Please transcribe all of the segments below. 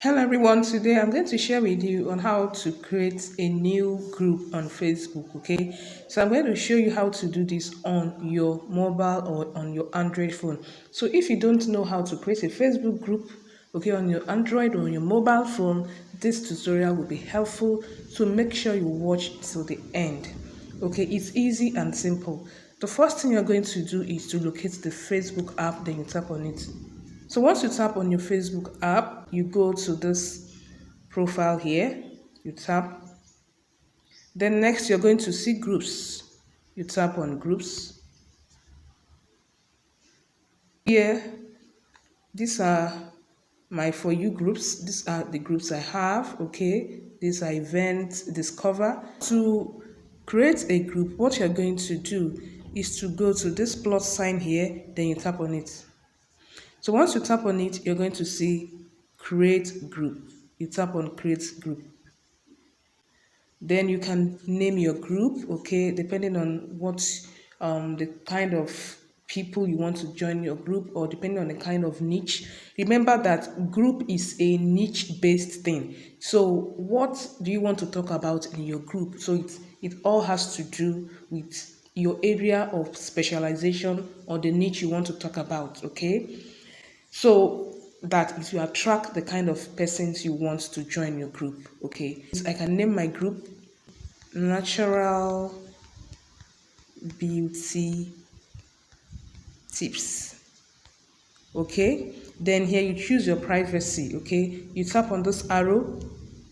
Hello everyone, today I'm going to share with you on how to create a new group on Facebook, okay? So I'm going to show you how to do this on your mobile or on your Android phone. So if you don't know how to create a Facebook group, okay, on your Android or on your mobile phone, this tutorial will be helpful, so make sure you watch till the end. Okay, it's easy and simple. The first thing you're going to do is to locate the Facebook app, then you tap on it. So once you tap on your Facebook app, you go to this profile here, you tap. Then next you're going to see groups. You tap on groups. Here, these are my For You groups. These are the groups I have, okay? These are events, discover. To create a group, what you're going to do is to go to this plus sign here, then you tap on it. So once you tap on it, you're going to see create group. You tap on create group. Then you can name your group, okay, depending on what the kind of people you want to join your group, or depending on the kind of niche. Remember that group is a niche based thing. So what do you want to talk about in your group? So it all has to do with your area of specialization or the niche you want to talk about, okay? So that it will attract the kind of persons you want to join your group, okay? So I can name my group Natural Beauty Tips, okay? Then here you choose your privacy, okay? You tap on this arrow,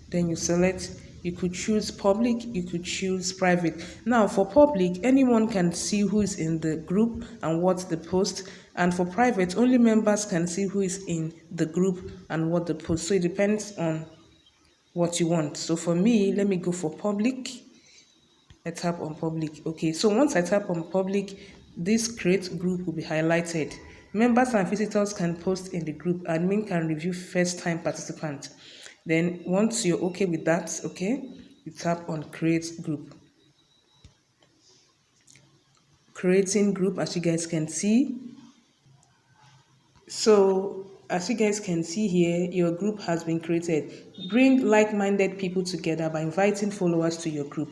then you select. You could choose public, you could choose private. Now for public, anyone can see who is in the group and what they post, and for private, only members can see who is in the group and what they post. So it depends on what you want. So for me, let me go for public. I tap on public. Okay, so once I tap on public, this create group will be highlighted. Members and visitors can post in the group. Admin can review first time participants. Then once you're okay with that, okay, you tap on create group. Creating group, as you guys can see. So as you guys can see here, your group has been created. Bring like-minded people together by inviting followers to your group,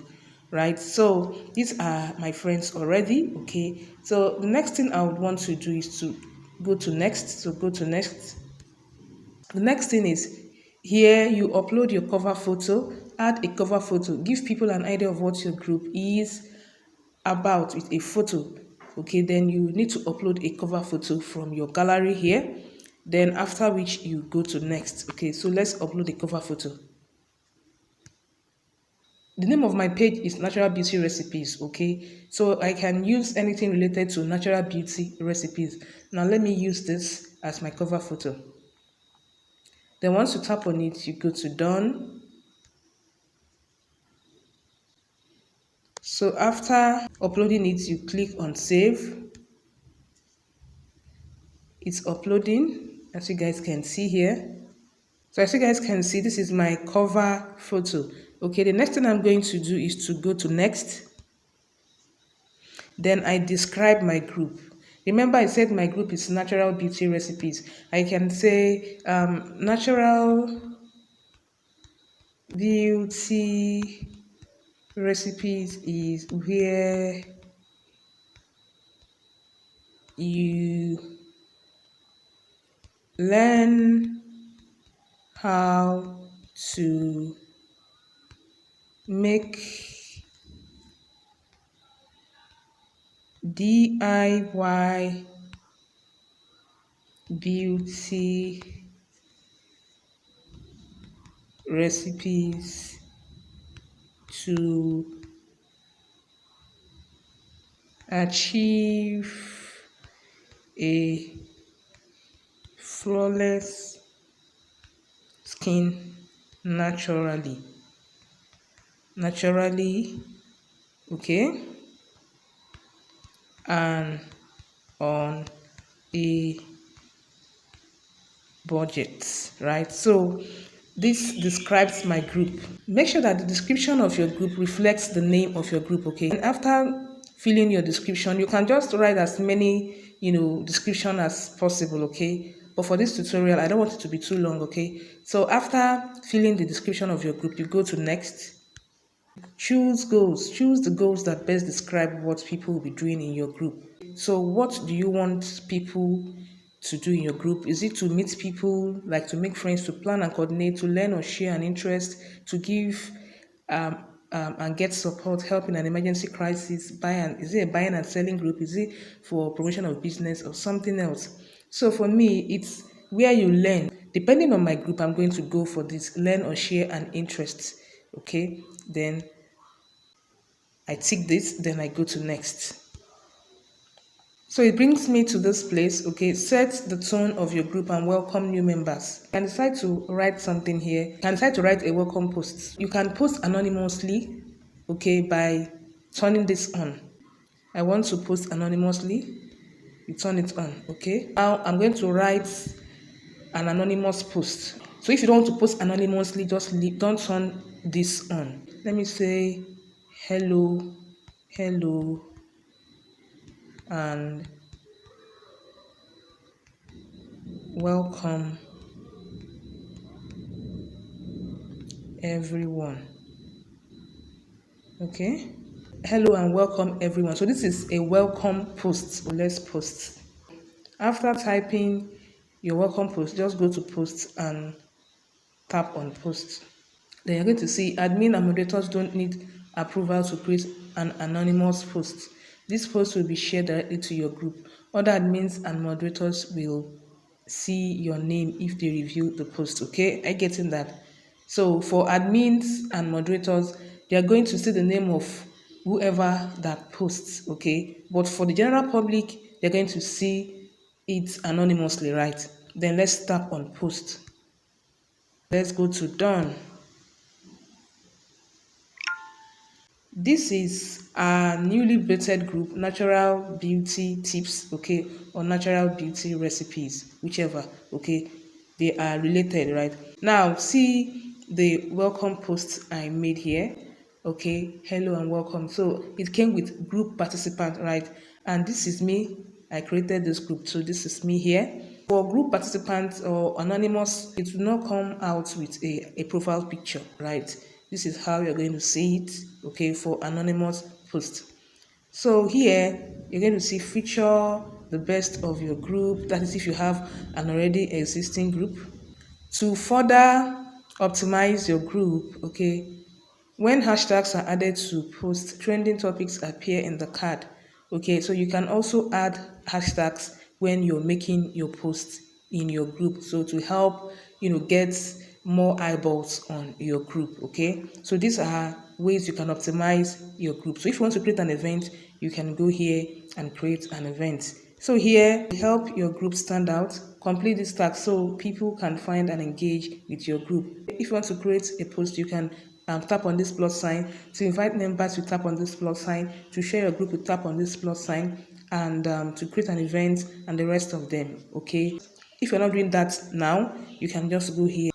right? So these are my friends already, okay? So the next thing I would want to do is to go to next. So go to next. The next thing is here you upload your cover photo, add a cover photo, give people an idea of what your group is about with a photo. Okay, then you need to upload a cover photo from your gallery here. Then after which you go to next. Okay, so let's upload a cover photo. The name of my page is Natural Beauty Recipes, okay? So I can use anything related to natural beauty recipes. Now let me use this as my cover photo. Then once you tap on it, you go to done. So after uploading it, you click on save. It's uploading, as you guys can see here. So as you guys can see, this is my cover photo. Okay, the next thing I'm going to do is to go to next. Then I describe my group. Remember I said my group is Natural Beauty Recipes. I can say Natural Beauty Recipes is where you learn how to make DIY beauty recipes to achieve a flawless skin naturally. Okay, and on a budget, right? So this describes my group. Make sure that the description of your group reflects the name of your group, okay? And after filling your description, you can just write as many description as possible, okay? But for this tutorial, I don't want it to be too long, okay? So after filling the description of your group, you go to next. Choose goals. Choose the goals that best describe what people will be doing in your group. So what do you want people to do in your group? Is it to meet people, like to make friends, to plan and coordinate, to learn or share an interest, to give and get support, help in an emergency crisis, is it a buying and selling group? Is it for promotion of business or something else? So for me, it's where you learn. Depending on my group, I'm going to go for this, learn or share an interest. Okay, then I tick this, then I go to next. So it brings me to this place, okay, set the tone of your group and welcome new members. You can decide to write something here. You can decide to write a welcome post. You can post anonymously, okay, by turning this on. I want to post anonymously. You turn it on, okay. Now I'm going to write an anonymous post. So if you don't want to post anonymously, just don't turn this on. Let me say hello, and welcome everyone. Okay, hello and welcome everyone. So this is a welcome post. Let's post. After typing your welcome post, just go to post and tap on post. Then you're going to see admin and moderators don't need approval to create an anonymous post. This post will be shared directly to your group. Other admins and moderators will see your name if they review the post. Okay, I getting that? So for admins and moderators, they are going to see the name of whoever that posts. Okay, but for the general public, they're going to see it anonymously, right? Then let's tap on post. Let's go to done. This is a newly created group, natural beauty tips, okay, or natural beauty recipes, whichever, okay, they are related, right? Now see the welcome post I made here, okay, hello and welcome. So it came with group participant, right? And this is me. I created this group, so this is me here. For group participants or anonymous, it will not come out with a profile picture, right? This is how you're going to see it, okay, for anonymous post. So here, you're going to see feature the best of your group. That is if you have an already existing group. To further optimize your group, okay, when hashtags are added to posts, trending topics appear in the card. Okay, so you can also add hashtags when you're making your posts in your group. So to help, get more eyeballs on your group. Okay, so these are ways you can optimize your group. So if you want to create an event, you can go here and create an event. So here, to help your group stand out, complete this task so people can find and engage with your group. If you want to create a post, you can tap on this plus sign. To invite members, you tap on this plus sign. To share your group, you tap on this plus sign. And to create an event and the rest of them, okay? If you're not doing that now, you can just go here.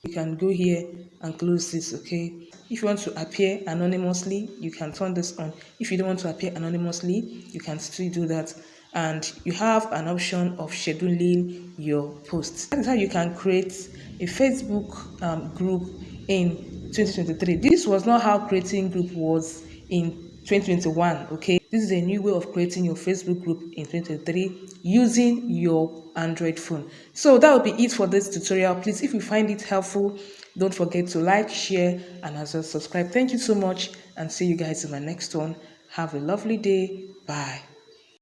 You can go here and close this, okay? If you want to appear anonymously, you can turn this on. If you don't want to appear anonymously, you can still do that. And you have an option of scheduling your posts. That is how you can create a Facebook group in 2023. This was not how creating group was in 2021, okay? This is a new way of creating your Facebook group in 2023 using your Android phone. So that will be it for this tutorial. Please, if you find it helpful, don't forget to like, share, and also subscribe. Thank you so much, and see you guys in my next one. Have a lovely day. Bye.